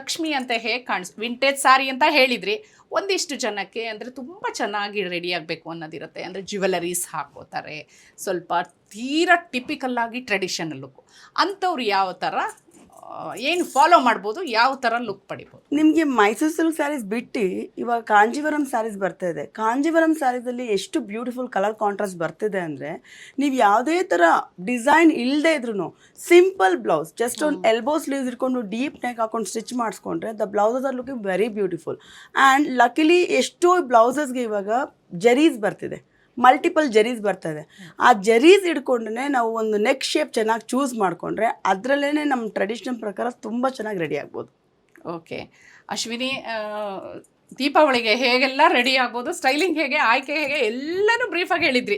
ಲಕ್ಷ್ಮಿ ಅಂತ ಹೇಗೆ ವಿಂಟೇಜ್ ಸಾರಿ ಅಂತ ಹೇಳಿದ್ರಿ, ಒಂದಿಷ್ಟು ಜನಕ್ಕೆ ಅಂದರೆ ತುಂಬ ಚೆನ್ನಾಗಿ ರೆಡಿ ಆಗಬೇಕು ಅನ್ನೋದಿರುತ್ತೆ. ಅಂದರೆ ಜ್ಯುವೆಲರೀಸ್ ಹಾಕೋತಾರೆ, ಸ್ವಲ್ಪ ತೀರಾ ಟಿಪಿಕಲ್ಲಾಗಿ ಟ್ರೆಡಿಷನಲ್ ಲುಕ್ಕು. ಅಂಥವ್ರು ಯಾವ ಥರ ಏನು ಫಾಲೋ ಮಾಡ್ಬೋದು, ಯಾವ ಥರ ಲುಕ್ ಪಡಿಬೋದು? ನಿಮಗೆ ಮೈಸೂರು ಸಿಲ್ಕ್ ಸ್ಯಾರೀಸ್ ಬಿಟ್ಟು ಇವಾಗ ಕಾಂಜೀವರಂ ಸ್ಯಾರೀಸ್ ಬರ್ತಾ ಇದೆ. ಕಾಂಜೀವರಂ ಸ್ಯಾರೀಸಲ್ಲಿ ಎಷ್ಟು ಬ್ಯೂಟಿಫುಲ್ ಕಲರ್ ಕಾಂಟ್ರಾಸ್ಟ್ ಬರ್ತಿದೆ ಅಂದರೆ, ನೀವು ಯಾವುದೇ ಥರ ಡಿಸೈನ್ ಇಲ್ಲದೆ ಇದ್ರೂ ಸಿಂಪಲ್ ಬ್ಲೌಸ್, ಜಸ್ಟ್ ಒಂದು ಎಲ್ಬೋ ಸ್ಲೀವ್ಸ್ ಇಟ್ಕೊಂಡು ಡೀಪ್ ನೆಕ್ ಹಾಕೊಂಡು ಸ್ಟಿಚ್ ಮಾಡಿಸ್ಕೊಂಡ್ರೆ the blouses are looking very beautiful. And luckily ಎಷ್ಟೋ ಬ್ಲೌಸಸ್ಗೆ ಇವಾಗ ಜರೀಸ್ ಬರ್ತಿದೆ, ಮಲ್ಟಿಪಲ್ ಜರೀಸ್ ಬರ್ತದೆ. ಆ ಜರೀಸ್ ಹಿಡ್ಕೊಂಡ್ರೆ ನಾವು ಒಂದು ನೆಕ್ ಶೇಪ್ ಚೆನ್ನಾಗಿ ಚೂಸ್ ಮಾಡಿಕೊಂಡ್ರೆ ಅದರಲ್ಲೇ ನಮ್ಮ ಟ್ರೆಡಿಷನಲ್ ಪ್ರಕಾರ ತುಂಬ ಚೆನ್ನಾಗಿ ರೆಡಿ ಆಗ್ಬೋದು. ಓಕೆ ಅಶ್ವಿನಿ, ದೀಪಾವಳಿಗೆ ಹೇಗೆಲ್ಲ ರೆಡಿ ಆಗ್ಬೋದು, ಸ್ಟೈಲಿಂಗ್ ಹೇಗೆ, ಆಯ್ಕೆ ಹೇಗೆ, ಎಲ್ಲನೂ ಬ್ರೀಫಾಗಿ ಹೇಳಿದ್ರಿ.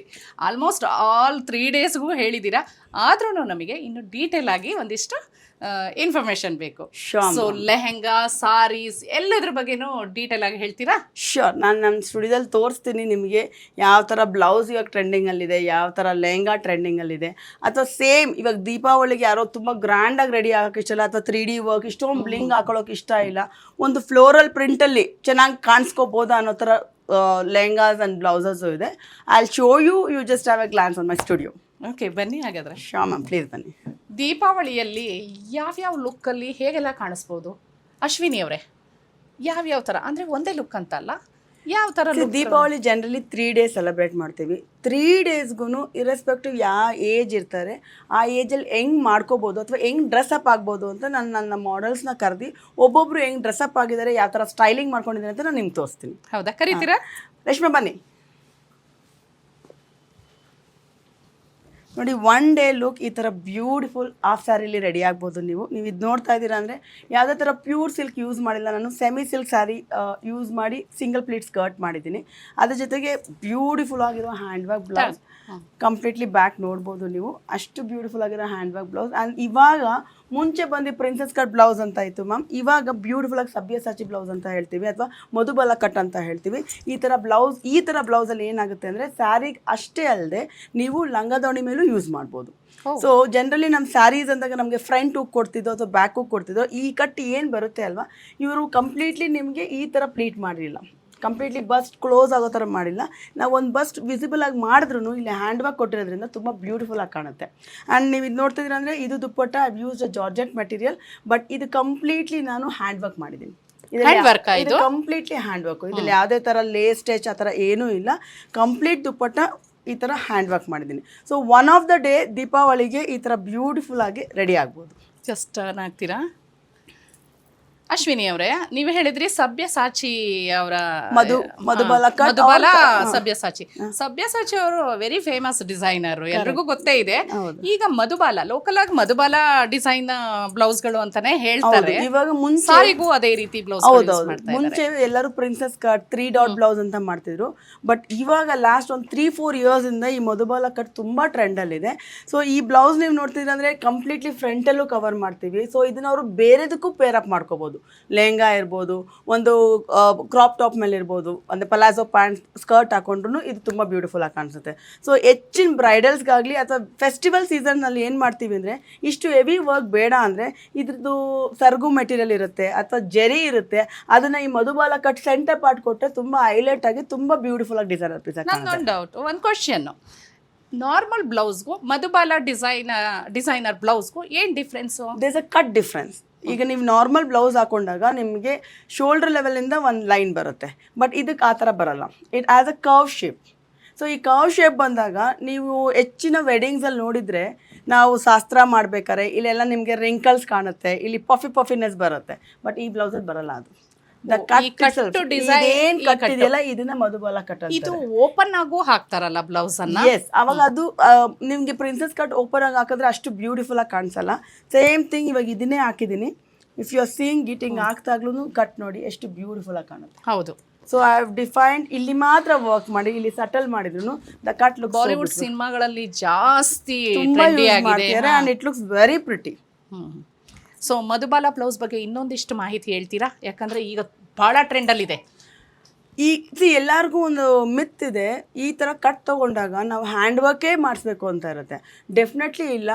Almost all 3 ಡೇಸ್ಗೂ ಹೇಳಿದ್ದೀರಾ. ಆದ್ರೂ ನಮಗೆ ಇನ್ನು ಡೀಟೇಲ್ ಆಗಿ ಒಂದಿಷ್ಟು ಇನ್ಫಾರ್ಮೇಷನ್ ಬೇಕು. ಸೊ ಲೆಹೆಂಗಾ, ಸಾರೀಸ್ ಎಲ್ಲದ್ರ ಬಗ್ಗೆನೂ ಡೀಟೇಲ್ ಆಗಿ ಹೇಳ್ತೀರಾ? ಶ್ಯೂರ್, ನಾನು ನಮ್ಮ ಸ್ಟುಡಿಯೋದಲ್ಲಿ ತೋರಿಸ್ತೀನಿ ನಿಮಗೆ ಯಾವ ಥರ ಬ್ಲೌಸ್ ಇವಾಗ ಟ್ರೆಂಡಿಂಗಲ್ಲಿದೆ, ಯಾವ ಥರ ಲೆಹಂಗಾ ಟ್ರೆಂಡಿಂಗಲ್ಲಿದೆ. ಅಥವಾ ಸೇಮ್ ಇವಾಗ ದೀಪಾವಳಿಗೆ ಯಾರೋ ತುಂಬ ಗ್ರ್ಯಾಂಡಾಗಿ ರೆಡಿ ಆಗೋಕ್ಕೆ ಇಷ್ಟ ಇಲ್ಲ, ಅಥವಾ 3D ವರ್ಕ್ ಇಷ್ಟೊಂದು ಬ್ಲಿಂಗ್ ಹಾಕೊಳ್ಳೋಕೆ ಇಷ್ಟ ಇಲ್ಲ, ಒಂದು ಫ್ಲೋರಲ್ ಪ್ರಿಂಟಲ್ಲಿ ಚೆನ್ನಾಗಿ ಕಾಣಿಸ್ಕೋಬೋದಾ ಅನ್ನೋ ಥರ ಲೆಹಂಗಾಸ್ ಆ್ಯಂಡ್ ಬ್ಲೌಸಸ್ಸು ಇದೆ. I will show you just have a glance on my studio. Okay, ಬನ್ನಿ ಹಾಗಾದರೆ. ಶಾ ಮ್ಯಾಮ್, ಪ್ಲೀಸ್ ಬನ್ನಿ. ದೀಪಾವಳಿಯಲ್ಲಿ ಯಾವ್ಯಾವ ಲುಕ್ಕಲ್ಲಿ ಹೇಗೆಲ್ಲ ಕಾಣಿಸ್ಬೋದು ಅಶ್ವಿನಿ ಅವರೇ? ಯಾವ್ಯಾವ ಥರ ಅಂದರೆ ಒಂದೇ ಲುಕ್ ಅಂತಲ್ಲ, ಯಾವ ಥರ? ದೀಪಾವಳಿ ಜನರಲಿ 3 ಡೇಸ್ ಸೆಲೆಬ್ರೇಟ್ ಮಾಡ್ತೀವಿ. 3 ಡೇಸ್ಗೂ ಇರೆಸ್ಪೆಕ್ಟಿವ್ ಯಾವ ಏಜ್ ಇರ್ತಾರೆ ಆ ಏಜಲ್ಲಿ ಹೆಂಗೆ ಮಾಡ್ಕೋಬೋದು ಅಥವಾ ಹೆಂಗೆ ಡ್ರೆಸ್ಅಪ್ ಆಗ್ಬೋದು ಅಂತ ನನ್ನ ಮಾಡೆಲ್ಸ್ನ ಕರೆದು ಒಬ್ಬೊಬ್ರು ಹೆಂಗೆ ಡ್ರೆಸ್ಅಪ್ ಆಗಿದ್ದಾರೆ, ಯಾವ ಥರ ಸ್ಟೈಲಿಂಗ್ ಮಾಡ್ಕೊಂಡಿದ್ದಾರೆ ಅಂತ ನಾನು ನಿಮ್ಗೆ ತೋರಿಸ್ತೀನಿ. ಹೌದಾ, ಕರಿತೀರಾ? ರೇಷ್ಮೆ ಬನ್ನಿ ನೋಡಿ. 1 ಡೇ ಲುಕ್ ಈ ಥರ ಬ್ಯೂಟಿಫುಲ್ ಹಾಫ್ ಸ್ಯಾರಿಲಿ ರೆಡಿ ಆಗ್ಬೋದು. ನೀವು ಇದು ನೋಡ್ತಾ ಇದ್ದೀರಾ ಅಂದರೆ ಯಾವುದೇ ಥರ ಪ್ಯೂರ್ ಸಿಲ್ಕ್ ಯೂಸ್ ಮಾಡಿಲ್ಲ, ನಾನು ಸೆಮಿ ಸಿಲ್ಕ್ ಸ್ಯಾರಿ ಯೂಸ್ ಮಾಡಿ ಸಿಂಗಲ್ ಪ್ಲೀಟ್ ಸ್ಕರ್ಟ್ ಮಾಡಿದ್ದೀನಿ. ಅದ್ರ ಜೊತೆಗೆ ಬ್ಯೂಟಿಫುಲ್ ಆಗಿರೋ hand work blouse, completely back ನೋಡ್ಬೋದು ನೀವು, ಅಷ್ಟು ಬ್ಯೂಟಿಫುಲ್ ಆಗಿರೋ ಹ್ಯಾಂಡ್ ವರ್ಕ್ ಬ್ಲೌಸ್. ಆ್ಯಂಡ್ ಇವಾಗ ಮುಂಚೆ ಬಂದು ಪ್ರಿನ್ಸೆಸ್ ಕಟ್ ಬ್ಲೌಸ್ ಅಂತ ಇತ್ತು ಮ್ಯಾಮ್, ಇವಾಗ ಬ್ಯೂಟಿಫುಲ್ ಆಗಿ ಸಬ್ಯಸಾಚಿ ಬ್ಲೌಸ್ ಅಂತ ಹೇಳ್ತೀವಿ ಅಥವಾ ಮಧುಬಾಲ ಕಟ್ ಅಂತ ಹೇಳ್ತೀವಿ. ಈ ಥರ ಬ್ಲೌಸಲ್ಲಿ ಏನಾಗುತ್ತೆ ಅಂದರೆ ಸ್ಯಾರಿಗೆ ಅಷ್ಟೇ ಅಲ್ಲದೆ ನೀವು ಲಂಗದಾವಣಿ ಮೇಲೂ ಯೂಸ್ ಮಾಡ್ಬೋದು. ಸೊ ಜನರಲಿ ನಮ್ಮ ಸ್ಯಾರೀಸ್ ಅಂದಾಗ ನಮಗೆ ಫ್ರಂಟ್ ಹುಕ್ ಕೊಡ್ತಿದ್ದೋ ಅಥವಾ ಬ್ಯಾಕ್ ಹುಕ್ ಕೊಡ್ತಿದ್ದೋ, ಈ ಕಟ್ ಏನು ಬರುತ್ತೆ ಅಲ್ವಾ, ಇವರು ಕಂಪ್ಲೀಟ್ಲಿ ನಿಮಗೆ ಈ ಥರ ಪ್ಲೀಟ್ ಮಾಡಿರಲಿಲ್ಲ, ಕಂಪ್ಲೀಟ್ಲಿ ಬಸ್ಟ್ ಕ್ಲೋಸ್ ಆಗೋ ಥರ ಮಾಡಿಲ್ಲ. ನಾವು ಒಂದು ಬಸ್ಟ್ ವಿಸಿಬಲ್ ಆಗಿ ಮಾಡಿದ್ರೂ ಇಲ್ಲಿ ಹ್ಯಾಂಡ್ ವರ್ಕ್ ಕೊಟ್ಟಿರೋದ್ರಿಂದ ತುಂಬ ಬ್ಯೂಟಿಫುಲ್ ಆಗಿ ಕಾಣುತ್ತೆ. ಆ್ಯಂಡ್ ನೀವು ಇದು ನೋಡ್ತಿದ್ದೀರ ಅಂದರೆ ಇದು dupatta, I use a georgette material, but ಇದು ಕಂಪ್ಲೀಟ್ಲಿ ನಾನು ಹ್ಯಾಂಡ್ ವರ್ಕ್ ಮಾಡಿದ್ದೀನಿ. ಇದು ಕಂಪ್ಲೀಟ್ಲಿ ಹ್ಯಾಂಡ್ ವರ್ಕ್, ಇದ್ರಲ್ಲಿ ಯಾವುದೇ ಥರ ಲೇಸ್ ಸ್ಟೆಚ್ ಆ ಥರ ಏನೂ ಇಲ್ಲ, ಕಂಪ್ಲೀಟ್ ದುಪ್ಪಟ್ಟ ಈ ಥರ ಹ್ಯಾಂಡ್ ವರ್ಕ್ ಮಾಡಿದ್ದೀನಿ. So one of the day ದೀಪಾವಳಿಗೆ ಈ ಥರ ಬ್ಯೂಟಿಫುಲ್ ಆಗಿ ರೆಡಿ ಆಗ್ಬೋದು. ಜಸ್ಟ್ ಆಗ್ತೀರಾ ಅಶ್ವಿನಿ ಅವರೇ? ನೀವು ಹೇಳಿದ್ರಿ ಸಬ್ಯಸಾಚಿ ಅವರ ಮಧುಬಾಲ ಸಬ್ಯಸಾಚಿ ಅವರು ವೆರಿ ಫೇಮಸ್ ಡಿಸೈನರ್, ಎಲ್ರಿಗೂ ಗೊತ್ತೇ ಇದೆ. ಈಗ ಮಧುಬಾಲ ಲೋಕಲ್ ಆಗಿ ಮಧುಬಾಲ ಡಿಸೈನ್ ಬ್ಲೌಸ್ಗಳು ಅಂತಾನೆ ಹೇಳ್ತಾರೆ. ಇವಾಗ ಸಾರಿಗೂ ಅದೇ ರೀತಿ ಬ್ಲೌಸ್. ಮುಂಚೆ ಎಲ್ಲರೂ ಪ್ರಿನ್ಸೆಸ್ ಕಟ್ 3 ಡಾಟ್ ಬ್ಲೌಸ್ ಅಂತ ಮಾಡ್ತಿದ್ರು, ಬಟ್ ಇವಾಗ ಲಾಸ್ಟ್ ಒಂದು 3-4 ಇಯರ್ಸ್ ಇಂದ ಈ ಮಧುಬಾಲ ಕಟ್ ತುಂಬಾ ಟ್ರೆಂಡ್ ಅಲ್ಲಿ ಇದೆ. ಸೊ ಈ ಬ್ಲೌಸ್ ನೀವು ನೋಡ್ತಿದ್ರೆ ಅಂದ್ರೆ ಕಂಪ್ಲೀಟ್ಲಿ ಫ್ರಂಟ್ ಅಲ್ಲೂ ಕವರ್ ಮಾಡ್ತೀವಿ. ಸೊ ಇದನ್ನ ಅವರು ಬೇರೆದಕ್ಕೂ ಪೇರ್ ಅಪ್ ಮಾಡ್ಕೋಬಹುದು. ಲೆಹಂಗಾ ಇರ್ಬೋದು, ಒಂದು ಕ್ರಾಪ್ ಟಾಪ್ ಮೇಲೆ ಇರ್ಬೋದು, ಅಂದರೆ ಪಲಾಜೋ ಪ್ಯಾಂಟ್ ಸ್ಕರ್ಟ್ ಹಾಕೊಂಡ್ರು ಇದು ತುಂಬ ಬ್ಯೂಟಿಫುಲ್ ಆಗಿ ಕಾಣಿಸುತ್ತೆ. ಸೊ ಹೆಚ್ಚಿನ ಬ್ರೈಡಲ್ಸ್ಗಾಗಲಿ ಅಥವಾ ಫೆಸ್ಟಿವಲ್ ಸೀಸನ್ನಲ್ಲಿ ಏನು ಮಾಡ್ತೀವಿ ಅಂದರೆ, ಇಷ್ಟು ಹೆವಿ ವರ್ಕ್ ಬೇಡ ಅಂದರೆ ಇದ್ರದ್ದು ಸರ್ಗು ಮೆಟೀರಿಯಲ್ ಇರುತ್ತೆ ಅಥವಾ ಜರಿ ಇರುತ್ತೆ, ಅದನ್ನು ಈ ಮಧುಬಾಲ ಕಟ್ ಸೆಂಟರ್ ಪಾರ್ಟ್ ಕೊಟ್ಟರೆ ತುಂಬ ಹೈಲೈಟ್ ಆಗಿ ತುಂಬ ಬ್ಯೂಟಿಫುಲ್ ಆಗಿ ಡಿಸೈನರ್ ಪೀಸ್. ಒಂದು ಡೌಟ್, ಒಂದು ಕ್ವಶನ್, ನಾರ್ಮಲ್ ಬ್ಲೌಸ್ಗೂ ಮಧುಬಾಲ ಡಿಸೈನರ್ ಬ್ಲೌಸ್ಗೂ ಏನು difference? There is a cut difference. ಈಗ ನೀವು ನಾರ್ಮಲ್ ಬ್ಲೌಸ್ ಹಾಕೊಂಡಾಗ ನಿಮಗೆ ಶೋಲ್ಡರ್ ಲೆವೆಲಿಂದ ಒಂದು ಲೈನ್ ಬರುತ್ತೆ, ಬಟ್ ಇದಕ್ಕೆ ಆ ಥರ ಬರಲ್ಲ. It as a curve shape. So ಈ ಕರ್ವ್ ಶೇಪ್ ಬಂದಾಗ ನೀವು ಹೆಚ್ಚಿನ ವೆಡ್ಡಿಂಗ್ಸಲ್ಲಿ ನೋಡಿದರೆ, ನಾವು ಶಾಸ್ತ್ರ ಮಾಡ್ಬೇಕಾದ್ರೆ ಇಲ್ಲೆಲ್ಲ ನಿಮಗೆ ರಿಂಕಲ್ಸ್ ಕಾಣುತ್ತೆ, ಇಲ್ಲಿ ಪಫಿನೆಸ್ ಬರುತ್ತೆ, ಬಟ್ ಈ ಬ್ಲೌಸಲ್ಲಿ ಬರಲ್ಲ. ಅದು ಇದನ್ನ ಮಧುಬಾಲ ಕಟ್. ಇದು ಓಪನ್ ಆಗು ಹಾಕ್ತಾರಲ್ಲ ಬ್ಲೌಸ್ ಅನ್ನ. ಎಸ್, ಅವಾಗ ಅದು ನಿಮ್ಗೆ ಪ್ರಿನ್ಸೆಸ್ ಕಟ್ ಓಪನ್ ಆಗಿ ಹಾಕಿದ್ರೆ ಅಷ್ಟು ಬ್ಯೂಟಿಫುಲ್ ಆಗಿ ಕಾಣಿಸಲ್ಲ. ಸೇಮ್ ಥಿಂಗ್ ಇವಾಗ ಇದನ್ನೇ ಹಾಕಿದ್ದೀನಿ. If you are seeing it ಹಿಂಗ್ ಆಗ್ತಾಗ್ಲೂ ಕಟ್ ನೋಡಿ ಎಷ್ಟು ಬ್ಯೂಟಿಫುಲ್ ಆಗಿ ಕಾಣುತ್ತೆ. ಹೌದು. ಸೊ ಐ ಹ್ಯಾವ್ ಡಿಫೈನ್ಡ್, ಇಲ್ಲಿ ಮಾತ್ರ ವರ್ಕ್ ಮಾಡಿ ಇಲ್ಲಿ ಸಟಲ್ ಮಾಡಿದ್ರು ದ ಕಟ್ ಲುಕ್ ಬಾಲಿವುಡ್ ಸಿನಿಮಾಗಳಲ್ಲಿ ಜಾಸ್ತಿ and it looks very pretty. So Madhubala blouse ಬಗ್ಗೆ ಇನ್ನೊಂದಿಷ್ಟು ಮಾಹಿತಿ ಹೇಳ್ತೀರಾ? ಯಾಕಂದರೆ ಈಗ ಭಾಳ ಟ್ರೆಂಡಲ್ಲಿದೆ. ಎಲ್ಲರಿಗೂ ಒಂದು ಮಿತ್ ಇದೆ, ಈ ಥರ ಕಟ್ ತೊಗೊಂಡಾಗ ನಾವು ಹ್ಯಾಂಡ್ ವರ್ಕೇ ಮಾಡಿಸ್ಬೇಕು ಅಂತ ಇರುತ್ತೆ. ಡೆಫಿನೆಟ್ಲಿ ಇಲ್ಲ.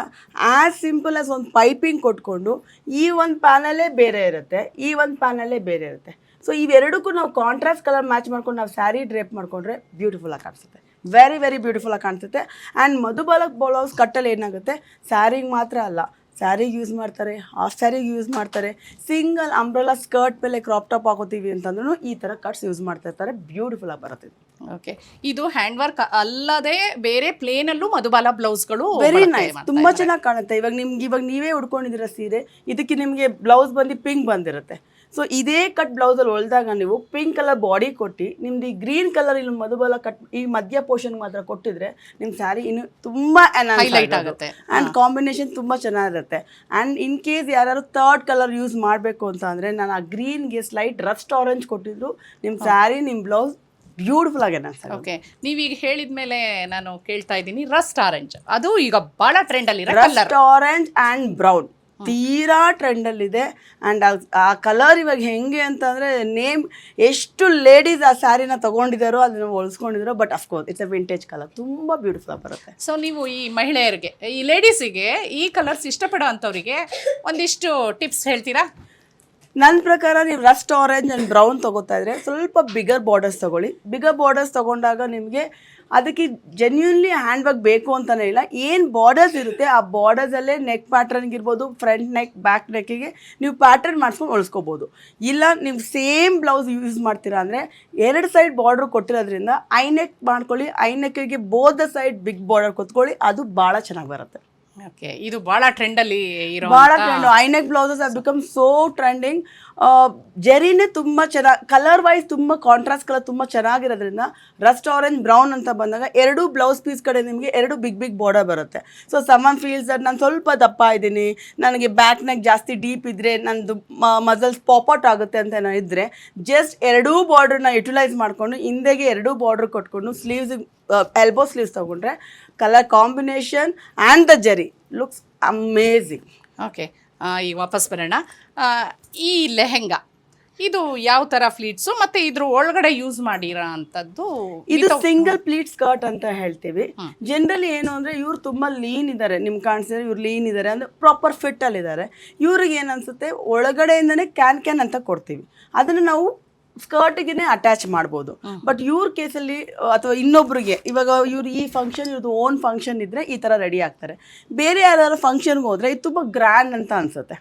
ಆ್ಯಸ್ ಸಿಂಪಲ್ ಆಸ್ ಒಂದು ಪೈಪಿಂಗ್ ಕೊಟ್ಕೊಂಡು ಈ ಒಂದು ಪ್ಯಾನಲ್ಲೇ ಬೇರೆ ಇರುತ್ತೆ, ಈ ಒಂದು ಪ್ಯಾನಲ್ಲೇ ಬೇರೆ ಇರುತ್ತೆ. ಸೊ ಇವೆರಡಕ್ಕೂ ನಾವು ಕಾಂಟ್ರಾಸ್ಟ್ ಕಲರ್ ಮ್ಯಾಚ್ ಮಾಡ್ಕೊಂಡು ನಾವು ಸ್ಯಾರಿ ಡ್ರೇಪ್ ಮಾಡಿಕೊಂಡ್ರೆ ಬ್ಯೂಟಿಫುಲ್ಲಾಗಿ ಕಾಣಿಸುತ್ತೆ, ವೆರಿ ವೆರಿ ಬ್ಯೂಟಿಫುಲ್ಲಾಗಿ ಕಾಣಿಸುತ್ತೆ. ಆ್ಯಂಡ್ ಮಧುಬಾಲಕ್ ಬ್ಲೌಸ್ ಕಟ್ಟಲ್ಲಿ ಏನಾಗುತ್ತೆ, ಸ್ಯಾರಿಗೆ ಮಾತ್ರ ಅಲ್ಲ, ಸ್ಯಾರಿಗೆ ಯೂಸ್ ಮಾಡ್ತಾರೆ, ಹಾಫ್ ಸ್ಯಾರಿಗೆ ಯೂಸ್ ಮಾಡ್ತಾರೆ, ಸಿಂಗಲ್ ಅಂಬ್ರೆಲಾ ಸ್ಕರ್ಟ್ ಮೇಲೆ ಕ್ರಾಪ್ ಟಾಪ್ ಹಾಕೋತೀವಿ ಅಂತಂದ್ರೂ ಈ ಥರ ಕಟ್ಸ್ ಯೂಸ್ ಮಾಡ್ತಾ ಇರ್ತಾರೆ, ಬ್ಯೂಟಿಫುಲ್ಲಾಗಿ ಬರುತ್ತೆ. ಓಕೆ, ಇದು ಹ್ಯಾಂಡ್ ವರ್ಕ್ ಅಲ್ಲದೆ ಬೇರೆ ಪ್ಲೇನಲ್ಲೂ ಮಧುಬಾಲ ಬ್ಲೌಸ್ಗಳು ವೆರಿ ನೈಸ್, ತುಂಬ ಚೆನ್ನಾಗಿ ಕಾಣುತ್ತೆ. ಇವಾಗ ನೀವೇ ಉಡ್ಕೊಂಡಿದ್ದೀರ ಸೀರೆ, ಇದಕ್ಕೆ ನಿಮಗೆ ಬ್ಲೌಸ್ ಬಂದು ಪಿಂಕ್ ಬಂದಿರುತ್ತೆ. ಸೊ ಇದೇ ಕಟ್ ಬ್ಲೌಸಲ್ಲಿ ಹೊಲ್ದಾಗ ನೀವು ಪಿಂಕ್ ಕಲರ್ ಬಾಡಿ ಕೊಟ್ಟು ನಿಮ್ದು ಈ ಗ್ರೀನ್ ಕಲರ್ ಇಲ್ಲಿ ಮಧುಬಾಲ ಕಟ್ ಈ ಮಧ್ಯ ಪೋರ್ಷನ್ ಮಾತ್ರ ಕೊಟ್ಟಿದ್ರೆ ನಿಮ್ಮ ಸ್ಯಾರಿ ಇನ್ನು ತುಂಬ ಹೈಲೈಟ್ ಆಗುತ್ತೆ ಆ್ಯಂಡ್ ಕಾಂಬಿನೇಷನ್ ತುಂಬ ಚೆನ್ನಾಗಿರುತ್ತೆ. ಆ್ಯಂಡ್ ಇನ್ ಕೇಸ್ ಯಾರು ಥರ್ಡ್ ಕಲರ್ ಯೂಸ್ ಮಾಡಬೇಕು ಅಂತ ಅಂದರೆ ನಾನು ಆ ಗ್ರೀನ್ಗೆ ಸ್ಲೈಟ್ ರಸ್ಟ್ ಆರೆಂಜ್ ಕೊಟ್ಟಿದ್ರು ನಿಮ್ಮ ಸ್ಯಾರಿ ನಿಮ್ಮ ಬ್ಲೌಸ್ ಬ್ಯೂಟಿಫುಲ್ ಆಗಿ ಅನಿಸ್ತದೆ. ಓಕೆ, ನೀವೀಗ ಹೇಳಿದ ಮೇಲೆ ನಾನು ಕೇಳ್ತಾ ಇದ್ದೀನಿ, ರಸ್ಟ್ ಆರೆಂಜ್ ಅದು ಈಗ ಭಾಳ ಟ್ರೆಂಡಲ್ಲಿ ರಸ್ಟ್ ಆರೆಂಜ್ ಆ್ಯಂಡ್ ಬ್ರೌನ್ ತೀರಾ ಟ್ರೆಂಡಲ್ಲಿದೆ. ಆ್ಯಂಡ್ ಆ ಕಲರ್ ಇವಾಗ ಹೆಂಗೆ ಅಂತಂದರೆ ಎಷ್ಟು ಲೇಡೀಸ್ ಆ ಸ್ಯಾರಿನ ತೊಗೊಂಡಿದ್ದಾರೋ ಅದನ್ನು ಹೊಲಿಸ್ಕೊಂಡಿದ್ದಾರೋ, but of course it's a vintage colour, ತುಂಬ ಬ್ಯೂಟಿಫುಲ್ ಬರುತ್ತೆ. ಸೊ ನೀವು ಈ ಮಹಿಳೆಯರಿಗೆ, ಈ ಲೇಡೀಸಿಗೆ ಈ ಕಲರ್ಸ್ ಇಷ್ಟಪಡೋ ಅಂಥವ್ರಿಗೆ ಒಂದಿಷ್ಟು ಟಿಪ್ಸ್ ಹೇಳ್ತೀರಾ? ನನ್ನ ಪ್ರಕಾರ ನೀವು ರಸ್ಟ್ ಆರೆಂಜ್ ಆ್ಯಂಡ್ ಬ್ರೌನ್ ತೊಗೋತಾ ಇದ್ರೆ ಸ್ವಲ್ಪ ಬಿಗರ್ ಬಾರ್ಡರ್ಸ್ ತೊಗೊಳ್ಳಿ. ಬಿಗರ್ ಬಾರ್ಡರ್ಸ್ ತೊಗೊಂಡಾಗ ನಿಮಗೆ ಅದಕ್ಕೆ ಜೆನ್ಯೂನ್ಲಿ ಹ್ಯಾಂಡ್ ವರ್ಕ್ ಬೇಕು ಅಂತಲೇ ಇಲ್ಲ, ಏನು ಬಾರ್ಡರ್ಸ್ ಇರುತ್ತೆ ಆ ಬಾರ್ಡರ್ಸಲ್ಲೇ ನೆಕ್ ಪ್ಯಾಟ್ರನ್ಗೆ ಇರ್ಬೋದು, ಫ್ರಂಟ್ ನೆಕ್ ಬ್ಯಾಕ್ ನೆಕ್ಕಿಗೆ ನೀವು ಪ್ಯಾಟ್ರನ್ ಮಾಡಿಸ್ಕೊಂಡು ಹೊಲಿಸ್ಕೋಬೋದು. ಇಲ್ಲ ನೀವು ಸೇಮ್ ಬ್ಲೌಸ್ ಯೂಸ್ ಮಾಡ್ತೀರಾ ಅಂದರೆ 2 ಸೈಡ್ ಬಾರ್ಡ್ರ್ ಕೊಟ್ಟಿರೋದ್ರಿಂದ ಐ ನೆಕ್ ಮಾಡ್ಕೊಳ್ಳಿ, ಐ ನೆಕ್ಕಿಗೆ both the side big border ಕೊತ್ಕೊಳ್ಳಿ, ಅದು ಭಾಳ ಚೆನ್ನಾಗಿ ಬರುತ್ತೆ. ಓಕೆ, ಇದು ಭಾಳ ಟ್ರೆಂಡಲ್ಲಿ ಇರೋ ಭಾಳ trend. High neck blouses have become so trending. ಜೆರಿನೇ ತುಂಬ ಚೆನ್ನಾಗಿ ಕಲರ್ ವೈಸ್ ತುಂಬ ಕಾಂಟ್ರಾಸ್ಟ್ ಕಲರ್ ತುಂಬ ಚೆನ್ನಾಗಿರೋದ್ರಿಂದ ರಸ್ಟ್ ಆರೆಂಜ್ ಬ್ರೌನ್ ಅಂತ ಬಂದಾಗ 2 ಬ್ಲೌಸ್ ಪೀಸ್ ಕಡೆ ನಿಮಗೆ 2 ಬಿಗ್ ಬಾರ್ಡರ್ ಬರುತ್ತೆ. ಸೊ ಸಮನ್ ಫೀಲ್ಸ್ ದಟ್ ನಾನು ಸ್ವಲ್ಪ ದಪ್ಪ ಇದ್ದೀನಿ, ನನಗೆ ಬ್ಯಾಕ್ ನೆಕ್ ಜಾಸ್ತಿ ಡೀಪ್ ಇದ್ದರೆ ನನ್ನದು ಮಸಲ್ಸ್ ಪಾಪೌಟ್ ಆಗುತ್ತೆ ಅಂತ ನಾನು ಇದ್ದರೆ ಜಸ್ಟ್ 2 ಬಾರ್ಡ್ರನ್ನ ಯುಟಿಲೈಸ್ ಮಾಡಿಕೊಂಡು ಹಿಂದೆಗೆ 2 ಬಾರ್ಡ್ರ್ ಕೊಟ್ಕೊಂಡು ಸ್ಲೀವ್ಸ್ ಎಲ್ಬೋ ಸ್ಲೀವ್ಸ್ ತೊಗೊಂಡ್ರೆ colour combination and the Jerry looks amazing. Okay, ಈಗ ವಾಪಸ್ ಬರೋಣ. ಈ ಲೆಹೆಂಗಾ ಇದು ಯಾವ ಥರ ಫ್ಲೀಟ್ಸು ಮತ್ತು ಇದ್ರ ಒಳಗಡೆ ಯೂಸ್ ಮಾಡಿರೋ ಅಂಥದ್ದು? ಇದು ಸಿಂಗಲ್ ಪ್ಲೀಟ್ ಸ್ಕರ್ಟ್ ಅಂತ ಹೇಳ್ತೀವಿ. ಜನರಲಿ ಏನು ಅಂದರೆ ಇವ್ರು ತುಂಬ ಲೀನ್ ಇದ್ದಾರೆ, ನಿಮ್ಗೆ ಕಾಣಿಸಿದ್ರೆ ಇವ್ರು ಲೀನ್ ಇದ್ದಾರೆ ಅಂದರೆ ಪ್ರಾಪರ್ ಫಿಟ್ಟಲ್ಲಿದ್ದಾರೆ. ಇವ್ರಿಗೆ ಏನು ಅನಿಸುತ್ತೆ ಒಳಗಡೆಯಿಂದನೇ ಕ್ಯಾನ್ ಅಂತ ಕೊಡ್ತೀವಿ, ಅದನ್ನು ನಾವು ಸ್ಕರ್ಟಿಗೆ ಅಟ್ಯಾಚ್ ಮಾಡ್ಬೋದು. ಬಟ್ ಇವ್ರ ಕೇಸಲ್ಲಿ ಅಥವಾ ಇನ್ನೊಬ್ರಿಗೆ ಇವಾಗ ಇವ್ರು ಈ ಫಂಕ್ಷನ್ ಇವ್ರದ್ದು ಓನ್ ಫಂಕ್ಷನ್ ಇದ್ದರೆ ಈ ಥರ ರೆಡಿ ಆಗ್ತಾರೆ. ಬೇರೆ ಯಾರು ಫಂಕ್ಷನ್ಗೆ ಹೋದರೆ ಇದು ತುಂಬ ಗ್ರ್ಯಾಂಡ್ ಅಂತ ಅನಿಸುತ್ತೆ,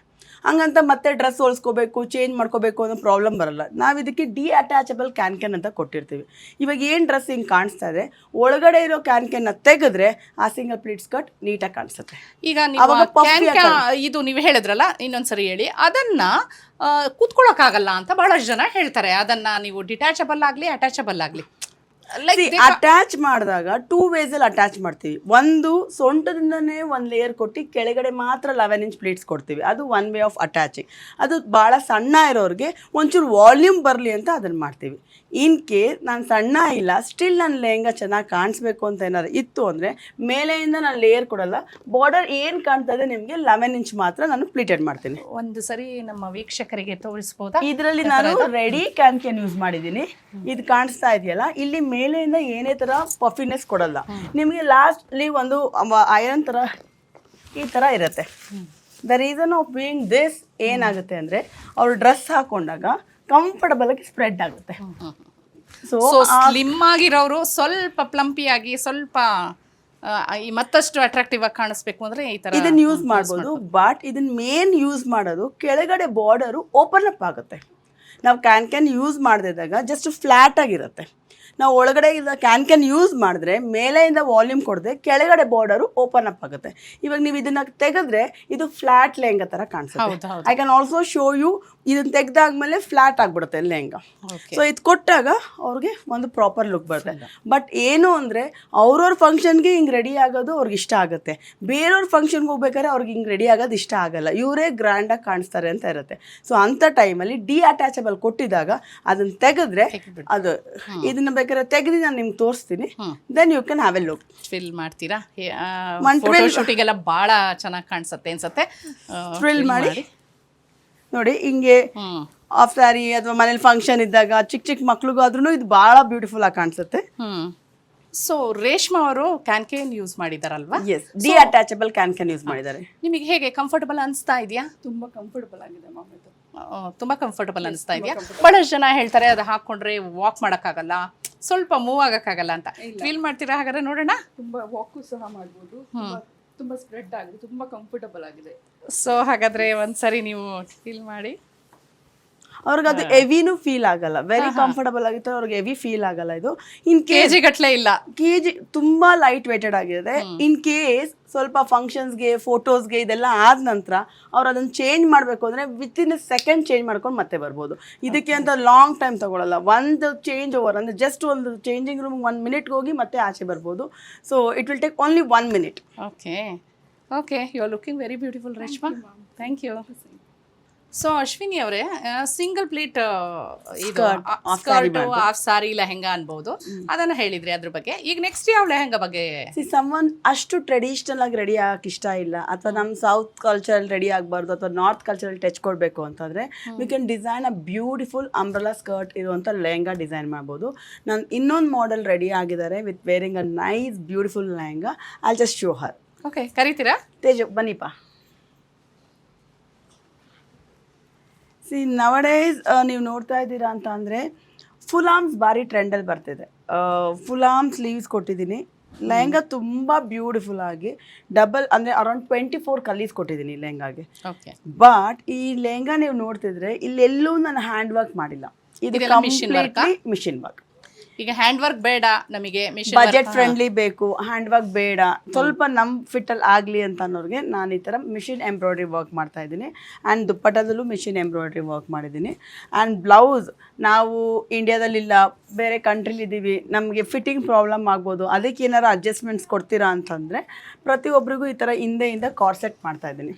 ಹಂಗಂತ ಮತ್ತೆ ಡ್ರೆಸ್ ಹೊಲಿಸ್ಕೋಬೇಕು ಚೇಂಜ್ ಮಾಡ್ಕೋಬೇಕು ಅನ್ನೋ ಪ್ರಾಬ್ಲಮ್ ಬರಲ್ಲ. ನಾವು ಇದಕ್ಕೆ ಡಿಅಟ್ಯಾಚಬಲ್ ಕ್ಯಾನ್ ಅಂತ ಕೊಟ್ಟಿರ್ತೀವಿ. ಇವಾಗ ಏನು ಡ್ರೆಸ್ ಹಿಂಗೆ ಕಾಣಿಸ್ತಾ ಇದೆ ಒಳಗಡೆ ಇರೋ ಕ್ಯಾನ್ನ ತೆಗೆದ್ರೆ ಆ ಸಿಂಗಲ್ ಪ್ಲೀಟ್ ಸ್ಕರ್ಟ್ ನೀಟಾಗಿ ಕಾಣಿಸುತ್ತೆ. ಈಗ ಇದು ನೀವು ಹೇಳಿದ್ರಲ್ಲ, ಇನ್ನೊಂದ್ಸರಿ ಹೇಳಿ. ಅದನ್ನ ಕೂತ್ಕೊಳ್ಳೋಕ್ಕಾಗಲ್ಲ ಅಂತ ಬಹಳಷ್ಟು ಜನ ಹೇಳ್ತಾರೆ. ಅದನ್ನ ನೀವು ಡಿಟ್ಯಾಚಬಲ್ ಆಗಲಿ ಅಟ್ಯಾಚಬಲ್ ಆಗಲಿ ಅಟ್ಯಾಚ್ ಮಾಡಿದಾಗ 2 ವೇಸಲ್ಲಿ ಅಟ್ಯಾಚ್ ಮಾಡ್ತೀವಿ. ಒಂದು ಸೊಂಟದಿಂದನೇ ಒಂದು ಲೇಯರ್ ಕೊಟ್ಟು ಕೆಳಗಡೆ ಮಾತ್ರ 11 ಇಂಚ್ ಪ್ಲೇಟ್ಸ್ ಕೊಡ್ತೀವಿ, ಅದು 1 ವೇ ಆಫ್ ಅಟ್ಯಾಚಿಂಗ್. ಅದು ಭಾಳ ಸಣ್ಣ ಇರೋರಿಗೆ ಒಂಚೂರು ವಾಲ್ಯೂಮ್ ಬರಲಿ ಅಂತ ಅದನ್ನು ಮಾಡ್ತೀವಿ. ಇನ್ ಕೇಸ್ ನಾನು ಸಣ್ಣ ಇಲ್ಲ ಸ್ಟಿಲ್ ನನ್ನ ಲೆಹಂಗಾ ಚೆನ್ನಾಗಿ ಕಾಣಿಸ್ಬೇಕು ಅಂತ ಏನಾದ್ರು ಇತ್ತು ಅಂದರೆ ಮೇಲೆಯಿಂದ ನಾನು ಲೇಯರ್ ಕೊಡಲ್ಲ, ಬಾರ್ಡರ್ ಏನು ಕಾಣ್ತಾ ಇದೆ ನಿಮಗೆ 11 ಇಂಚ್ ಮಾತ್ರ ನಾನು ಪ್ಲೀಟೆಡ್ ಮಾಡ್ತೀನಿ. ಒಂದು ಸರಿ ನಮ್ಮ ವೀಕ್ಷಕರಿಗೆ ತೋರಿಸ್ಬೋದಾ? ಇದರಲ್ಲಿ ನಾನು ರೆಡಿ ಕ್ಯಾನ್ ಯೂಸ್ ಮಾಡಿದ್ದೀನಿ. ಇದು ಕಾಣಿಸ್ತಾ ಇದೆಯಲ್ಲ, ಇಲ್ಲಿ ಮೇಲೆಯಿಂದ ಏನೇ ಥರ ಪಫಿನೆಸ್ ಕೊಡಲ್ಲ ನಿಮಗೆ. ಲಾಸ್ಟ್ಲಿ ಒಂದು ಐರನ್ ಥರ ಈ ಥರ ಇರುತ್ತೆ. The reason of being this ಏನಾಗುತ್ತೆ ಅಂದರೆ ಅವರು ಡ್ರೆಸ್ ಹಾಕೊಂಡಾಗ ಕಂಫರ್ಟಬಲ್ ಆಗಿ ಸ್ಪ್ರೆಡ್ ಆಗುತ್ತೆ. ಸೊ ಸ್ಲಿಮ್ ಆಗಿರೋರು ಸ್ವಲ್ಪ ಪ್ಲಂಪಿ ಆಗಿ ಸ್ವಲ್ಪ ಮತ್ತಷ್ಟು ಅಟ್ರಾಕ್ಟಿವ್ ಆಗಿ ಕಾಣಿಸ್ಬೇಕು ಅಂದ್ರೆ ಈ ತರ ಇದನ್ನ ಯೂಸ್ ಮಾಡ್ಬೋದು. ಬಟ್ ಇದನ್ನ ಮೇನ್ ಯೂಸ್ ಮಾಡೋದು ಕೆಳಗಡೆ ಬಾರ್ಡರು ಓಪನ್ ಅಪ್ ಆಗುತ್ತೆ. ನಾವು ಕ್ಯಾನ್ ಯೂಸ್ ಮಾಡದಿದ್ದಾಗ ಜಸ್ಟ್ ಫ್ಲಾಟ್ ಆಗಿರುತ್ತೆ. ನಾವು ಒಳಗಡೆ ಕ್ಯಾನ್ ಯೂಸ್ ಮಾಡಿದ್ರೆ ಮೇಲೆಯಿಂದ ವಾಲ್ಯೂಮ್ ಕೊಡದೆ ಕೆಳಗಡೆ ಬಾರ್ಡರು ಓಪನ್ ಅಪ್ ಆಗುತ್ತೆ. ಇವಾಗ ನೀವು ಇದನ್ನ ತೆಗೆದ್ರೆ ಇದು ಫ್ಲಾಟ್ ಲೆಹಂಗಾ ಥರ ಕಾಣಿಸುತ್ತೆ. I can also show you. ಇದನ್ನ ತೆಗೆದಾದ್ಮೇಲೆ ಫ್ಲಾಟ್ ಆಗಿಬಿಡುತ್ತೆ ಲೆಹಂಗಾ. ಸೊ ಇದು ಕೊಟ್ಟಾಗ ಅವ್ರಿಗೆ ಒಂದು ಪ್ರಾಪರ್ ಲುಕ್ ಬರುತ್ತೆ. ಬಟ್ ಏನು ಅಂದರೆ ಅವ್ರವ್ರ ಫಂಕ್ಷನ್ಗೆ ಹಿಂಗೆ ರೆಡಿ ಆಗೋದು ಅವ್ರಿಗೆ ಇಷ್ಟ ಆಗುತ್ತೆ, ಬೇರೆಯವ್ರ ಫಂಕ್ಷನ್ಗೆ ಹೋಗ್ಬೇಕಾದ್ರೆ ಅವ್ರಿಗೆ ಹಿಂಗೆ ರೆಡಿ ಆಗೋದು ಇಷ್ಟ ಆಗಲ್ಲ, ಇವರೇ ಗ್ರ್ಯಾಂಡಾಗಿ ಕಾಣಿಸ್ತಾರೆ ಅಂತ ಇರುತ್ತೆ. ಸೊ ಅಂಥ ಟೈಮಲ್ಲಿ ಡಿಅಟ್ಯಾಚಬಲ್ ಕೊಟ್ಟಿದಾಗ ಅದನ್ನು ತೆಗೆದ್ರೆ ಅದು ಇದನ್ನ ಬೇಕಾದ್ರೆ ತೆಗೆದು ನಾನು ನಿಮ್ಗೆ ತೋರಿಸ್ತೀನಿ. Then you can have a look. Feel ಮಾಡ್ತೀರಾ? ಫೋಟೋ ಶೂಟಿಗೆಲ್ಲ ಭಾಳ ಚೆನ್ನಾಗಿ ಕಾಣಿಸುತ್ತೆ ಅನ್ಸುತ್ತೆ. ಫಿಲ್ ಮಾಡಿ ನೋಡಿ ಹಿಂಗೆ ಹ್ಮ್ ಆಫ್ ಸ್ಯಾರಿ ಅಥವಾ ಮನೇಲಿ ಫಂಕ್ಷನ್ ಇದ್ದಾಗ ಚಿಕ್ಕ ಚಿಕ್ಕ ಮಕ್ಳಿಗಾದ್ರೂ ಇದು ಭಾಳ ಬ್ಯೂಟಿಫುಲ್ ಆಗಿ ಕಾಣಿಸುತ್ತೆ. ಹ್ಮ್ ಸೊ ರೇಷ್ಮಾ ಅವರು ಕ್ಯಾನ್ ಯೂಸ್ ಮಾಡಿದಾರಲ್ವಾ? Yes, detachable can use ಮಾಡಿದ್ದಾರೆ. ನಿಮಗೆ ಹೇಗೆ ಕಂಫರ್ಟಬಲ್ ಅನಿಸ್ತಾ ಇದೆಯಾ? ತುಂಬಾ ಕಂಫರ್ಟಬಲ್ ಆಗಿದೆ ಮ್ಯಾಮ್ ಇದು. ತುಂಬಾ ಕಂಫರ್ಟಬಲ್ ಅನಿಸ್ತಾ ಇದೆಯಾ? ಬಹಳಷ್ಟು ಜನ ಹೇಳ್ತಾರೆ ಅದು ಹಾಕೊಂಡ್ರೆ ವಾಕ್ ಮಾಡೋಕ್ಕಾಗಲ್ಲ, ಸ್ವಲ್ಪ ಮೂವ್ ಆಗಕ್ಕಾಗಲ್ಲ ಅಂತ. ಫೀಲ್ ಮಾಡ್ತೀರಾ? ಹಾಗಾದ್ರೆ ನೋಡೋಣ. ತುಂಬಾ ವಾಕು ಸಹ ಮಾಡ್ಬೋದು. ತುಂಬಾ ಸ್ಪ್ರೆಡ್ ಆಗಿದೆ, ತುಂಬಾ ಕಂಫರ್ಟಬಲ್ ಆಗಿದೆ. ಸೊ ಹಾಗಾದ್ರೆ ಒಂದ್ಸರಿ ನೀವು ಫೀಲ್ ಮಾಡಿ. ಅವ್ರಿಗೆ ಅದು ಹೆವಿನೂ ಫೀಲ್ ಆಗಲ್ಲ, ವೆರಿ ಕಂಫರ್ಟಬಲ್ ಆಗಿತ್ತು. ಅವ್ರಿಗೆ ಹೆವಿ ಫೀಲ್ ಆಗಲ್ಲ ಇದು. ಇನ್ ಕೆಜಿ ಗಟ್ಲೆ ಇಲ್ಲ, ಕೆಜಿ ತುಂಬಾ ಲೈಟ್ ವೇಟೆಡ್ ಆಗಿದೆ. ಇನ್ ಕೇಸ್ ಸ್ವಲ್ಪ ಫಂಕ್ಷನ್ಸ್ಗೆ ಫೋಟೋಸ್ಗೆ ಇದೆಲ್ಲ ಆದ ನಂತರ ಅವ್ರು ಅದನ್ನ ಚೇಂಜ್ ಮಾಡಬೇಕು ಅಂದರೆ ವಿತಿನ್ ಎ ಸೆಕೆಂಡ್ ಚೇಂಜ್ ಮಾಡ್ಕೊಂಡು ಮತ್ತೆ ಬರ್ಬೋದು. ಇದಕ್ಕೆ ಅಂತ ಲಾಂಗ್ ಟೈಮ್ ತಗೊಳ್ಳಲ್ಲ. ಒಂದು ಚೇಂಜ್ ಓವರ್ ಅಂದರೆ ಜಸ್ಟ್ ಒಂದು ಚೇಂಜಿಂಗ್ ರೂಮ್ 1 ಮಿನಿಟ್ಗೆ ಹೋಗಿ ಮತ್ತೆ ಆಚೆ ಬರ್ಬೋದು. So it will take only 1 minute. Okay okay, you are looking very beautiful Reshma. Thank you. So Ashwini ಅವರೇ, ಸಿಂಗಲ್ ಪ್ಲೇಟ್ ಇದು ಸ್ಕರ್ಟ್, ಹಾಫ್ ಸಾರಿ, ಲೆಹೆಂಗಾ ಅನ್ಬೋದು, ಅದನ್ನ ಹೇಳಿದ್ರಿ ಅದ್ರ ಬಗ್ಗೆ. ಈಗ ನೆಕ್ಸ್ಟ್ ಯಾವ ಲೆಹೆಂಗಾ ಬಗ್ಗೆ? ಸಮ್ಮನ್ ಅಷ್ಟು ಟ್ರೆಡಿಷನಲ್ ಆಗಿ ರೆಡಿ ಆಗಕ್ಕೆ ಇಷ್ಟ ಇಲ್ಲ, ಅಥವಾ ನಮ್ಮ ಸೌತ್ ಕಲ್ಚರ್ ರೆಡಿ ಆಗಬಾರ್ದು, ಅಥವಾ ನಾರ್ತ್ ಕಲ್ಚರಲ್ಲಿ ಟಚ್ ಕೊಡಬೇಕು ಅಂತಂದರೆ we can design a beautiful umbrella skirt ಇರುವಂಥ ಲೆಹೆಂಗಾ ಡಿಸೈನ್ ಮಾಡ್ಬೋದು. ನಾನು ಇನ್ನೊಂದು ಮಾಡೆಲ್ ರೆಡಿ ಆಗಿದ್ದಾರೆ with wearing a nice beautiful lehenga. I just show her. Okay, ಕರೀತೀರಾ? ತೇಜು ಬನ್ನಿಪ್ಪ. ಸಿ ನವಡೇಸ್ ನೀವು ನೋಡ್ತಾ ಇದ್ದೀರಾ ಅಂತ ಅಂದರೆ ಫುಲ್ ಆರ್ಮ್ಸ್ ಭಾರಿ ಟ್ರೆಂಡಲ್ಲಿ ಬರ್ತಿದೆ. ಫುಲ್ ಆರ್ಮ್ ಸ್ಲೀವ್ಸ್ ಕೊಟ್ಟಿದ್ದೀನಿ. ಲೆಹಂಗಾ ತುಂಬ ಬ್ಯೂಟಿಫುಲ್ ಆಗಿ ಡಬಲ್ ಅಂದರೆ ಅರೌಂಡ್ 24 ಕಲೀಸ್ ಕೊಟ್ಟಿದ್ದೀನಿ ಲೆಹಂಗಾಗೆ. ಓಕೆ, ಬಟ್ ಈ ಲೆಹಂಗಾ ನೀವು ನೋಡ್ತಿದ್ರೆ ಇಲ್ಲೆಲ್ಲೂ ನಾನು ಹ್ಯಾಂಡ್ ವರ್ಕ್ ಮಾಡಿಲ್ಲ. ಇದು ಕಂಪ್ಲೀಟ್ಲಿ ಮಿಷಿನ್ ವರ್ಕ್. ಈಗ ಹ್ಯಾಂಡ್ ವರ್ಕ್ ಬೇಡ ನಮಗೆ, ಬಜೆಟ್ ಫ್ರೆಂಡ್ಲಿ ಬೇಕು, ಹ್ಯಾಂಡ್ ವರ್ಕ್ ಬೇಡ, ಸ್ವಲ್ಪ ನಮ್ಮ ಫಿಟ್ಟಲ್ಲಿ ಆಗಲಿ ಅಂತ ಅನ್ನೋರಿಗೆ ನಾನು ಈ ಥರ ಮಿಷಿನ್ ಎಂಬ್ರಾಯ್ಡ್ರಿ ವರ್ಕ್ ಮಾಡ್ತಾ ಇದ್ದೀನಿ. ಆ್ಯಂಡ್ ದುಪ್ಪಟ್ಟದಲ್ಲೂ ಮಿಷಿನ್ ಎಂಬ್ರಾಯ್ಡ್ರಿ ವರ್ಕ್ ಮಾಡಿದ್ದೀನಿ. ಆ್ಯಂಡ್ ಬ್ಲೌಸ್ ನಾವು ಇಂಡಿಯಾದಲ್ಲಿಲ್ಲ, ಬೇರೆ ಕಂಟ್ರಿಲಿದ್ದೀವಿ, ನಮಗೆ ಫಿಟ್ಟಿಂಗ್ ಪ್ರಾಬ್ಲಮ್ ಆಗ್ಬೋದು, ಅದಕ್ಕೆ ಏನಾರು ಅಡ್ಜಸ್ಟ್ಮೆಂಟ್ಸ್ ಕೊಡ್ತೀರಾ ಅಂತಂದರೆ ಪ್ರತಿಯೊಬ್ಬರಿಗೂ ಈ ಥರ ಹಿಂದೆಯಿಂದ ಕಾರ್ಸೆಟ್ ಮಾಡ್ತಾ ಇದ್ದೀನಿ.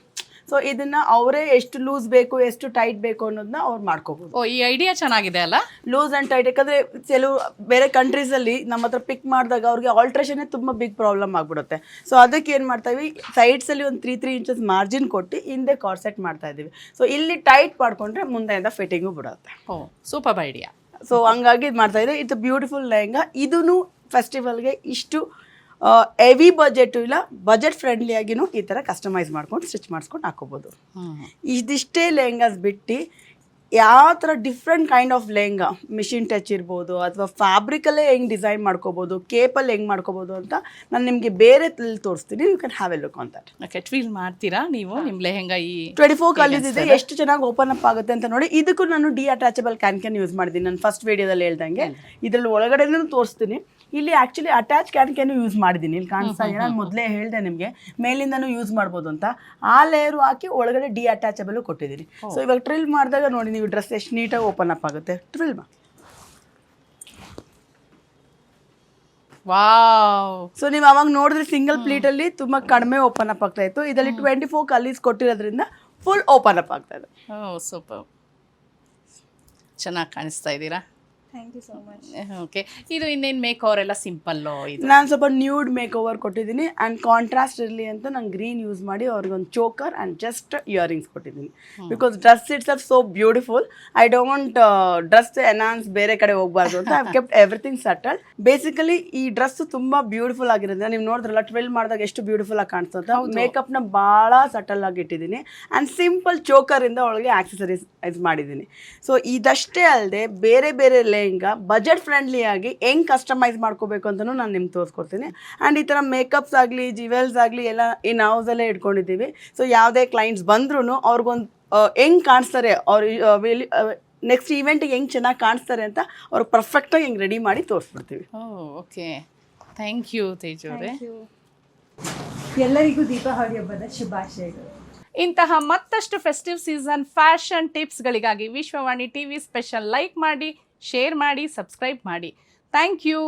ಸೊ ಇದನ್ನ ಅವರೇ ಎಷ್ಟು ಲೂಸ್ ಬೇಕು ಎಷ್ಟು ಟೈಟ್ ಬೇಕು ಅನ್ನೋದನ್ನ ಅವ್ರು ಮಾಡ್ಕೋಬಹುದು. ಓ, ಈ ಐಡಿಯಾ ಚೆನ್ನಾಗಿದೆ ಅಲ್ಲ, ಲೂಸ್ ಆ್ಯಂಡ್ ಟೈಟ್. ಯಾಕಂದರೆ ಕೆಲವು ಬೇರೆ ಕಂಟ್ರೀಸಲ್ಲಿ ನಮ್ಮ ಹತ್ರ ಪಿಕ್ ಮಾಡಿದಾಗ ಅವ್ರಿಗೆ ಆಲ್ಟ್ರೇಷನ್ನೇ ತುಂಬ ಬಿಗ್ ಪ್ರಾಬ್ಲಮ್ ಆಗಿಬಿಡುತ್ತೆ. ಸೊ ಅದಕ್ಕೆ ಏನು ಮಾಡ್ತಾಯಿವಿ, ಸೈಡ್ಸಲ್ಲಿ ಒಂದು 3 ಇಂಚಸ್ ಮಾರ್ಜಿನ್ ಕೊಟ್ಟು ಹಿಂದೆ ಕಾರ್ಸೆಟ್ ಮಾಡ್ತಾ ಇದ್ದೀವಿ. ಸೊ ಇಲ್ಲಿ ಟೈಟ್ ಮಾಡ್ಕೊಂಡ್ರೆ ಮುಂದೆಯಿಂದ ಫಿಟ್ಟಿಂಗು ಬಿಡುತ್ತೆ. ಓ, ಸೂಪರ್ ಐಡಿಯಾ. ಸೊ ಹಂಗಾಗಿ ಇದು ಮಾಡ್ತಾ ಇದ್ದೀವಿ. ಇದು ಬ್ಯೂಟಿಫುಲ್ ಲೆಹಂಗಾ. ಇದೂ ಫೆಸ್ಟಿವಲ್ಗೆ ಇಷ್ಟು ಹೆವಿ ಬಜೆಟು ಇಲ್ಲ, ಬಜೆಟ್ ಫ್ರೆಂಡ್ಲಿಯಾಗಿನೂ ಈ ಥರ ಕಸ್ಟಮೈಸ್ ಮಾಡ್ಕೊಂಡು ಸ್ಟಿಚ್ ಮಾಡಿಸ್ಕೊಂಡು ಹಾಕೋಬೋದು. ಇದಿಷ್ಟೇ ಲೆಹಂಗಾಸ್ ಬಿಟ್ಟು ಯಾವ ಥರ different kind of lehenga, machine touch ಇರ್ಬೋದು ಅಥವಾ ಫ್ಯಾಬ್ರಿಕಲ್ಲೇ ಹೆಂಗೆ ಡಿಸೈನ್ ಮಾಡ್ಕೋಬೋದು, ಕೇಪಲ್ಲಿ ಹೆಂಗೆ ಮಾಡ್ಕೋಬೋದು ಅಂತ ನಾನು ನಿಮಗೆ ಬೇರೆ ತೋರಿಸ್ತೀನಿ. You can have a look on that. Okay, twirl ಮಾಡ್ತೀರಾ ನೀವು ನಿಮ್ಮ ಲೆಹಂಗಾ? ಈ 24 ಕಲೀಸ್ ಇದೆ, ಎಷ್ಟು ಚೆನ್ನಾಗಿ ಓಪನ್ ಅಪ್ ಆಗುತ್ತೆ ಅಂತ ನೋಡಿ. ಇದಕ್ಕೂ ನಾನು ಡಿ ಅಟ್ಯಾಚಬಲ್ ಕ್ಯಾನ್ ಯೂಸ್ ಮಾಡಿದ್ದೀನಿ. ನಾನು ಫಸ್ಟ್ ವಿಡಿಯೋದಲ್ಲಿ ಹೇಳ್ದಂಗೆ ಇದರಲ್ಲಿ ಒಳಗಡೆನೂ ತೋರಿಸ್ತೀನಿ. ಇಲ್ಲಿ ಆ್ಯಕ್ಚುಲಿ ಅಟ್ಯಾಚ್ ಕ್ಯಾನ್ ಯೂಸ್ ಮಾಡಿದ್ದೀನಿ. ಇಲ್ಲಿ ಕಾಣಿಸ್ತಾ ಇದೆ, ನಾನು ಮೊದಲೇ ಹೇಳಿದೆ ನಿಮಗೆ ಮೇಲಿಂದನೂ ಯೂಸ್ ಮಾಡ್ಬೋದು ಅಂತ. ಆ ಲೇಯರು ಹಾಕಿ ಒಳಗಡೆ ಡಿ ಅಟ್ಯಾಚಬಲ್ ಕೊಟ್ಟಿದ್ದೀನಿ. ಸೊ ಇವಾಗ ಟ್ರಿಲ್ ಮಾಡಿದಾಗ ನೋಡಿ ನೀವು ಡ್ರೆಸ್ ಎಷ್ಟು ನೀಟಾಗಿ ಓಪನ್ ಅಪ್ ಆಗುತ್ತೆ. Trill wow. ಸೊ ನೀವು ಅವಾಗ ನೋಡಿದ್ರೆ ಸಿಂಗಲ್ ಪ್ಲೀಟಲ್ಲಿ ತುಂಬ ಕಡಿಮೆ ಓಪನ್ ಅಪ್ ಆಗ್ತಾ ಇತ್ತು. ಇದರಲ್ಲಿ 24 ಕಲೀಸ್ ಕೊಟ್ಟಿರೋದ್ರಿಂದ ಫುಲ್ ಓಪನ್ ಅಪ್ ಆಗ್ತಾ ಇದೆ. ಓ, ಸೂಪರ್, ಚೆನ್ನಾಗಿ ಕಾಣಿಸ್ತಾ ಇದ್ದೀರಾ. Thank you so much. Okay, ಇದು ಇನ್ನೇನು ಮೇಕ್ ಓವರ್ ಎಲ್ಲ ಸಿಂಪಲ್ಲು? ಇದು ನಾನು ಸ್ವಲ್ಪ ನ್ಯೂಡ್ ಮೇಕ್ ಓವರ್ ಕೊಟ್ಟಿದ್ದೀನಿ. ಆ್ಯಂಡ್ ಕಾಂಟ್ರಾಸ್ಟ್ ಇರಲಿ ಅಂತ ನಾನು ಗ್ರೀನ್ ಯೂಸ್ ಮಾಡಿ ಅವ್ರಿಗೊಂದು ಚೋಕರ್ ಆ್ಯಂಡ್ ಜಸ್ಟ್ ಇಯರಿಂಗ್ಸ್ ಕೊಟ್ಟಿದ್ದೀನಿ. Because dress it's are so beautiful. I don't dress enhance ಬೇರೆ ಕಡೆ ಹೋಗಬಾರ್ದು ಅಂತ I kept everything subtle. Basically ಈ ಡ್ರೆಸ್ ತುಂಬ ಬ್ಯೂಟಿಫುಲ್ ಆಗಿರೋದ್ರಿಂದ ನೀವು ನೋಡಿದ್ರಲ್ಲ ಟ್ವೆಲ್ ಮಾಡಿದಾಗ ಎಷ್ಟು ಬ್ಯೂಟಿಫುಲ್ ಆಗಿ ಕಾಣಿಸುತ್ತೆ. ಮೇಕಪ್ನ ಭಾಳ ಸಟಲ್ ಆಗಿ ಇಟ್ಟಿದ್ದೀನಿ. ಆ್ಯಂಡ್ ಸಿಂಪಲ್ ಚೋಕರಿಂದ ಒಳಗೆ ಆಕ್ಸೆಸರೀಸ್ ಮಾಡಿದ್ದೀನಿ. ಸೊ ಇದಷ್ಟೇ ಅಲ್ಲದೆ ಬೇರೆ ಬೇರೆ ಲೆಹಂಗಾ ಬಜೆಟ್ ಫ್ರೆಂಡ್ಲಿ ಆಗಿ ಹೆಂಗೆ ಕಸ್ಟಮೈಸ್ ಮಾಡ್ಕೋಬೇಕು ಅಂತಲೂ ನಾನು ನಿಮ್ಗೆ ತೋರಿಸ್ಕೊಡ್ತೀನಿ. ಆ್ಯಂಡ್ ಈ ಥರ ಮೇಕಪ್ಸ್ ಆಗಲಿ ಜ್ಯುವೆಲ್ಸ್ ಆಗಲಿ ಎಲ್ಲ ಇನ್ ಹೌಸಲ್ಲೇ ಇಟ್ಕೊಂಡಿದ್ದೀವಿ. ಸೊ ಯಾವುದೇ ಕ್ಲೈಂಟ್ಸ್ ಬಂದ್ರೂ ಅವ್ರಿಗೊಂದು ಹೆಂಗೆ ಕಾಣಿಸ್ತಾರೆ, ಅವ್ರು ನೆಕ್ಸ್ಟ್ ಈವೆಂಟಿಗೆ ಹೆಂಗೆ ಚೆನ್ನಾಗಿ ಕಾಣಿಸ್ತಾರೆ ಅಂತ ಅವ್ರಿಗೆ ಪರ್ಫೆಕ್ಟಾಗಿ ಹೆಂಗೆ ರೆಡಿ ಮಾಡಿ ತೋರಿಸ್ಬಿಡ್ತೀವಿ. ಓಕೆ, ಥ್ಯಾಂಕ್ ಯು ತೇಜು ಅವರೇ. ಎಲ್ಲರಿಗೂ ದೀಪಾವಳಿ ಹಬ್ಬದ ಶುಭಾಶಯಗಳು. ಇಂತಹ ಮತ್ತಷ್ಟು ಫೆಸ್ಟಿವ್ ಸೀಸನ್ ಫ್ಯಾಷನ್ ಟಿಪ್ಸ್ಗಳಿಗಾಗಿ ವಿಶ್ವವಾಣಿ ಟಿವಿ ಸ್ಪೆಷಲ್ ಲೈಕ್ ಮಾಡಿ, ಶೇರ್ ಮಾಡಿ, ಸಬ್ಸ್ಕ್ರೈಬ್ ಮಾಡಿ. Thank you.